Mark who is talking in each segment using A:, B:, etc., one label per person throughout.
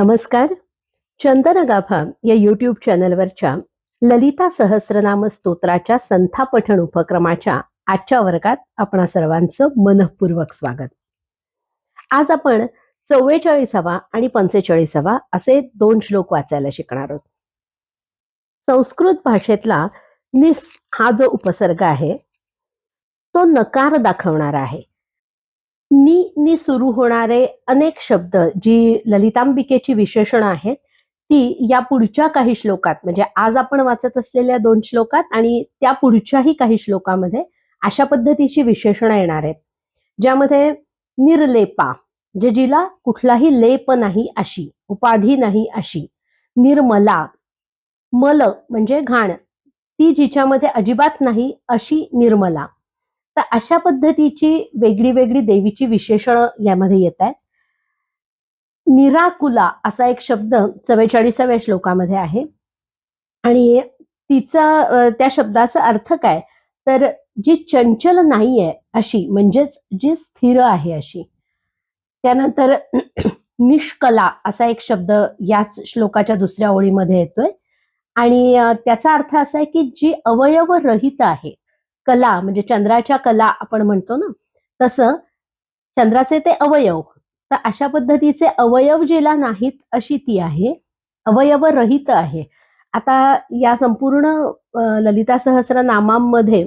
A: नमस्कार. चंदन गाभा या यूट्यूब चॅनलवरच्या ललिता सहस्रनाम स्तोत्राच्या संथापठण उपक्रमाच्या आजच्या वर्गात आपणा सर्वांचं मनःपूर्वक स्वागत. आज आपण 44वा आणि 45वा असे 2 श्लोक वाचायला शिकणार आहोत. संस्कृत भाषेतला निस हा जो उपसर्ग आहे तो नकार दाखवणारा आहे. नी सुरू होणारे अनेक शब्द जी ललितांबिकेची विशेषणं आहेत ती या पुढच्या काही श्लोकात, म्हणजे आज आपण वाचत असलेल्या 2 श्लोकात आणि त्या पुढच्याही काही श्लोकामध्ये अशा पद्धतीची विशेषणं येणार आहेत, ज्यामध्ये निर्लेपा म्हणजे जिला कुठलाही लेप नाही अशी, उपाधी नाही अशी, निर्मला मल म्हणजे घाण, ती जिच्यामध्ये अजिबात नाही अशी निर्मला. तर अशा पद्धतीची वेगळी वेगळी देवीची विशेषणं यामध्ये येत आहेत. निराकुला असा एक शब्द 44व्या श्लोकामध्ये आहे आणि त्या शब्दाचा अर्थ काय, तर जी चंचल नाहीये अशी, म्हणजेच जी स्थिर आहे अशी. त्यानंतर निष्कला असा एक शब्द याच श्लोकाच्या दुसऱ्या ओळीमध्ये येतोय आणि त्याचा अर्थ असा आहे की जी अवयव रहित आहे. कला म्हणजे चंद्राच्या कला आपण म्हणतो ना, तसं चंद्राचे ते अवयव, तर अशा पद्धतीचे अवयव जिला नाहीत अशी ती आहे, अवयव रहित आहे. आता या संपूर्ण ललिता सहस्रनामांमध्ये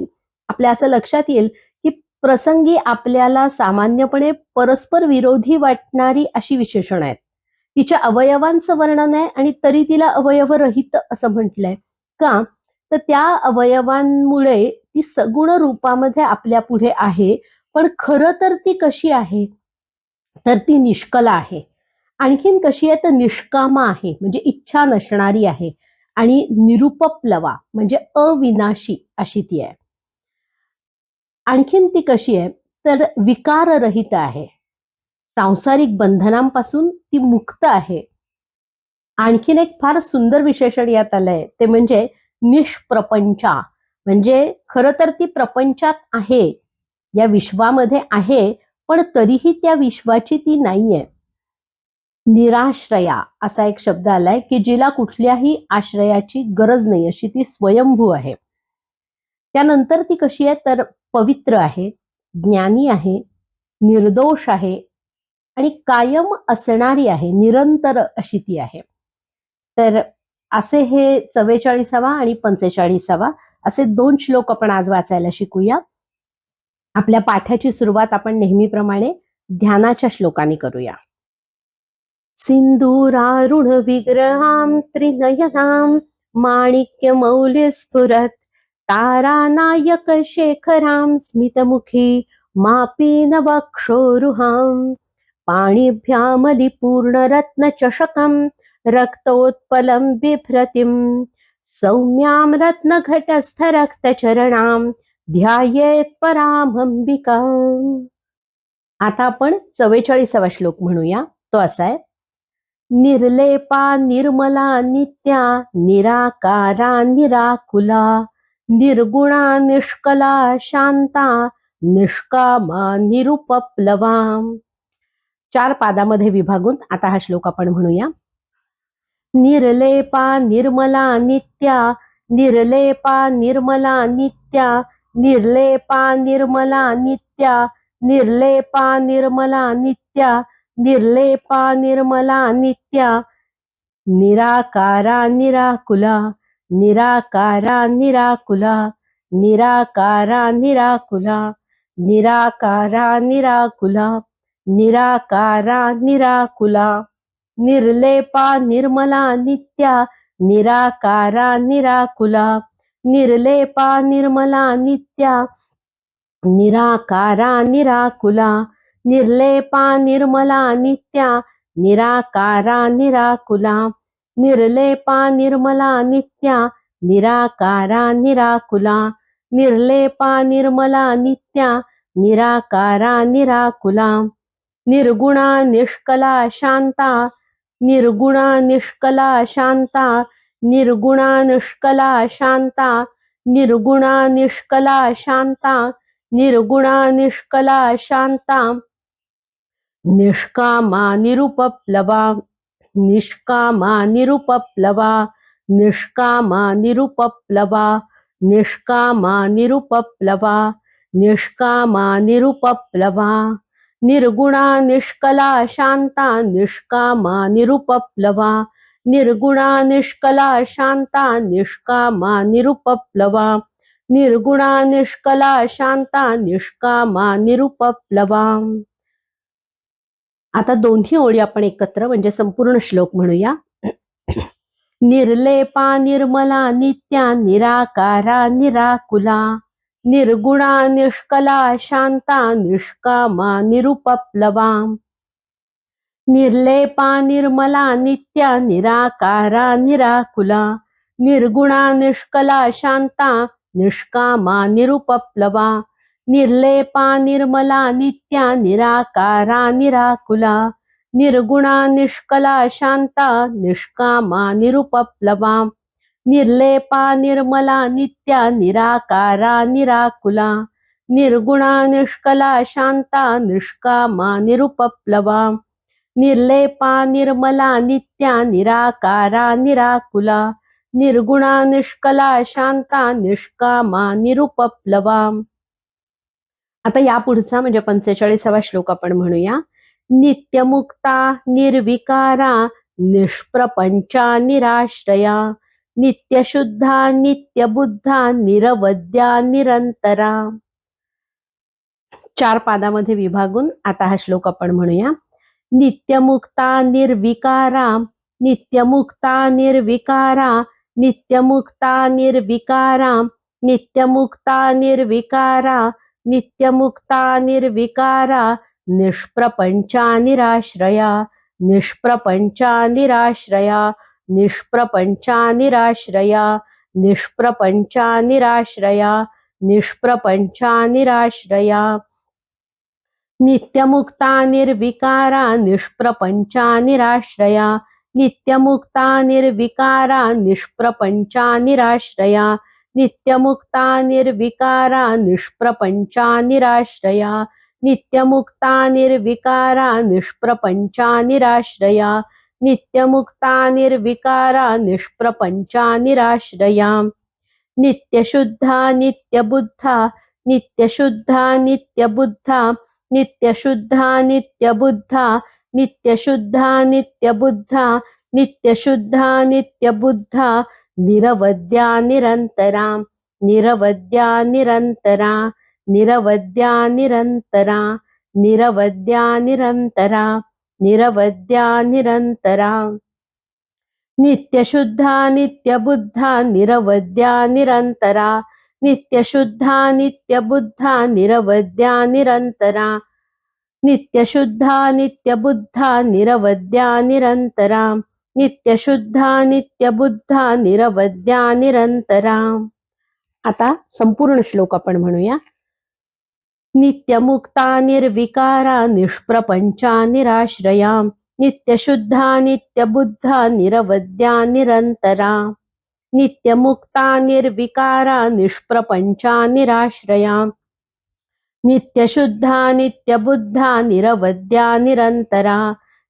A: आपल्या असं लक्षात येईल की प्रसंगी आपल्याला सामान्यपणे परस्पर विरोधी वाटणारी अशी विशेषणं आहेत. तिच्या अवयवांचं वर्णन आहे आणि तरी तिला अवयव रहित असं म्हटलंय का, तर त्या अवयवांमुळे ती सगुण रूपामध्ये आपल्या पुढे आहे. पण खरं तर ती कशी आहे, तर ती निष्कला आहे. आणखीन कशी आहे, तर निष्कामा आहे म्हणजे इच्छा नसणारी आहे आणि निरुपप्लवा म्हणजे अविनाशी अशी ती आहे. आणखीन ती कशी आहे, तर विकाररहित आहे, सांसारिक बंधनांपासून ती मुक्त आहे. आणखीन एक फार सुंदर विशेषण यात आलंय, ते म्हणजे निष्प्रपंचा, म्हणजे खरं तर ती प्रपंचात आहे, या विश्वामध्ये आहे, पण तरीही त्या विश्वाची ती नाहीये. निराश्रया असा एक शब्द आलाय की जिला कुठल्याही आश्रयाची गरज नाही अशी ती स्वयंभू आहे. त्यानंतर ती कशी आहे, तर पवित्र आहे, ज्ञानी आहे, निर्दोष आहे आणि कायम असणारी आहे, निरंतर अशी ती आहे. तर असे हे 44वा आणि 45वा असे 2 श्लोक आपण आज वाचायला शिकूया. आपल्या पाठाची सुरुवात आपण नेहमीप्रमाणे ध्यानाच्या श्लोकाने करूया. सिंदूरारुण विग्रहां त्रिनयनां माणिक्यमौल्य स्फुरत् तारानायक शेखरां स्मितमुखी मापीन वक्षोरुहां पाणिभ्यामलिपूर्णरत्नचषकं रक्तोत्पलं बिभ्रतिं सौम्यां रत्नघटस्थरक्तचरणां ध्यायेत परामंबिकां. आता आपण 44वा श्लोक म्हणूया. तो असा आहे, निर्लेपा निर्मला नित्या निराकारा निराकुला निर्गुणा निष्कला शांता निष्कामा निरुपप्लवा. 4 पादामध्ये विभागून आता हा श्लोक आपण म्हणूया. निर्लेपा निर्मला नित्या निर्लेपा निर्मला नित्या निर्लेपा निर्मला नित्या निर्लेपा निर्मला नित्या निर्लेपा निर्मला नित्या निराकारा निराकुला निराकारा निराकुला निराकारा निराकुला निराकारा निराकुला निराकारा निराकुला निर्लेपा निर्मला नित्या निराकारा निराकुला निर्लेपा निर्मला नित्या निराकारा निराकुला निर्लेपा निर्मला नित्या निराकारा निराकुला निर्लेपा निर्मला नित्या निराकारा निराकुला निर्लेपा निर्मला नित्या निराकारा निराकुला निर्गुणा निष्कला शांता निर्गुणा निष्कला शांता निर्गुणा निष्कला शांता निर्गुणा निष्कला शांता निर्गुणा निष्कला शांता निष्कामा निरुपप्लवा. निष्कामा निरुपप्लवा, निष्कामा निरुपप्लवा, निष्कामा निरुपप्लवा, निष्कामा निरुपप्लवा, निर्गुणा निष्कला शांता, निष्कामा निरुपप्लवा, निर्गुणा निष्कला शांता, निष्कामा निरुपप्लवा, निर्गुणा निष्कला शांता, निष्कामा निरुपप्लवा. आता दोन्ही ओळी आपण एकत्र म्हणजे संपूर्ण श्लोक म्हणूया. निर्लेपा निर्मला नित्या निराकारा निराकुला, निर्गुणा निष्कला शांता, निष्कामा निरुपप्लवा, निर्लेपा निर्मला नित्या निराकारा निराकुला, निर्गुणा निष्कला शांता, निष्कामा निरुपप्लवा, निर्लेपा निर्मला नित्या निराकारा निराकुला, निर्गुणा निष्कला शांता, निष्कामा निरुपप्लवा, निर्लेपा निर्मला नित्या निराकारा निराकुला, निर्गुणा निष्कला शांता, निष्कामा निरुपप्लवा, निर्लेपा निर्मला नित्या निराकारा निराकुला, निर्गुणा निष्कला शांता, निष्कामा निरुपप्लवा. आता या पुढचा म्हणजे 45वा श्लोक आपण म्हणूया. नित्यमुक्ता निर्विकारा निष्प्रपंचा निराश्रया, नित्यशुद्धा नित्यबुद्धा निरवद्या निरंतरा. 4 पादामध्ये विभागून आता हा श्लोक आपण म्हणूया. नित्यमुक्ता निर्विकारा, नित्यमुक्ता निर्विकारा, नित्यमुक्ता निर्विकारा, नित्यमुक्ता निर्विकारा, नित्यमुक्ता निर्विकारा, निष्प्रपंचा निराश्रया, निष्प्रपंचा निराश्रया, निष्प्रपंचा निराश्रया, निष्प्रपंचा निराश्रया, निष्प्रपंचा निराश्रया, नित्यमुक्ता निर्विकारा निष्प्रपंचा निराश्रया, नित्यमुक्ता निर्विकारा निष्प्रपंचा निराश्रया, नित्यमुक्ता निर्विकारा निष्प्रपंचा निराश्रया, नित्यमुक्ता निर्विकारा निष्प्रपंचा निराश्रया, नित्यमुक्ता निर्विकारा निष्प्रपंचा निराश्रया, नित्यशुद्धा नित्यबुद्धा, नित्यशुद्धा नित्यबुद्धा, नित्यशुद्धा नित्यबुद्धा, नित्यशुद्धा नित्यबुद्धा, नित्यशुद्धा नित्यबुद्धा, निरवद्या निरंतरा, निरवद्या निरंतरा, निरवद्या निरंतरा, निरवद्या निरंतरा, निरवद्या निरंतरा, नित्यशुद्धा नित्यबुद्धा निरवद्या निरंतरा, नित्यशुद्धा नित्यबुद्धा निरवद्या निरंतरा, नित्यशुद्धा नित्यबुद्धा निरवद्या निरंतरा, नित्यशुद्धा नित्यबुद्धा निरवद्या निरंतरा. आता संपूर्ण श्लोक आपण म्हणूया. नित्यमुक्ता निर्विकारा निष्प्रपंचा निराश्रया, नित्यशुद्धा नित्यबुद्धा निरवद्या निरंतरा, नित्यमुक्ता निर्विकारा निष्प्रपंचा निराश्रया, नित्यशुद्धा नित्यबुद्धा निरवद्या निरंतरा,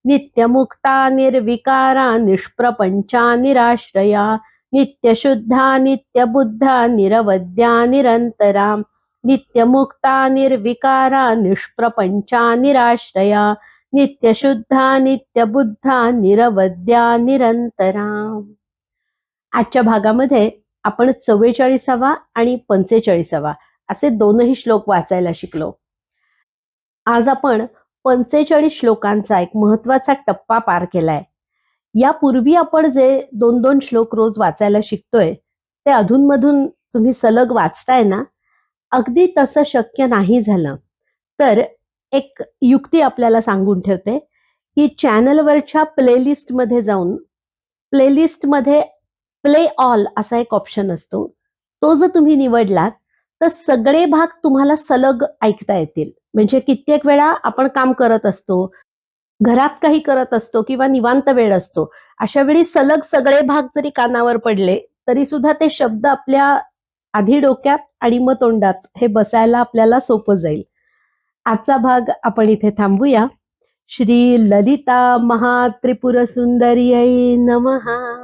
A: नित्यमुक्ता निर्विकारा निष्प्रपंचा निराश्रया, नित्यशुद्धा नित्यबुद्धा निरवद्या निरंतरा, नित्यमुक्ता निर्विकारा निष्प्रपंचा निराश्रया, नित्यशुद्धा नित्यबुद्धा निरवद्या निरंतरा. आजच्या भागामध्ये आपण 44वा आणि 45वा असे दोनही श्लोक वाचायला शिकलो. आज आपण 45 श्लोकांचा एक महत्वाचा टप्पा पार केलाय. यापूर्वी आपण जे 2-2 श्लोक रोज वाचायला शिकतोय ते अधूनमधून तुम्ही सलग वाचताय ना, अगदी तसं शक्य नाही झालं तर एक युक्ती आपल्याला सांगून ठेवते की चॅनलवरच्या प्लेलिस्टमध्ये जाऊन प्लेलिस्टमध्ये प्ले ऑल असा एक ऑप्शन असतो. तो जर तुम्ही निवडलात तर सगळे भाग तुम्हाला सलग ऐकता येतील. म्हणजे कित्येक वेळा आपण काम करत असतो, घरात काही करत असतो किंवा निवांत वेळ असतो, अशा वेळी सलग सगळे भाग जरी कानावर पडले तरी सुद्धा ते शब्द आपल्या आधी डोक्यात आणि मग तोंडात हे बसायला आपल्याला सोपं जाईल. आजचा भाग आपण इथे थांबूया. श्री ललिता महात्रिपुरसुंदर्यै नमः।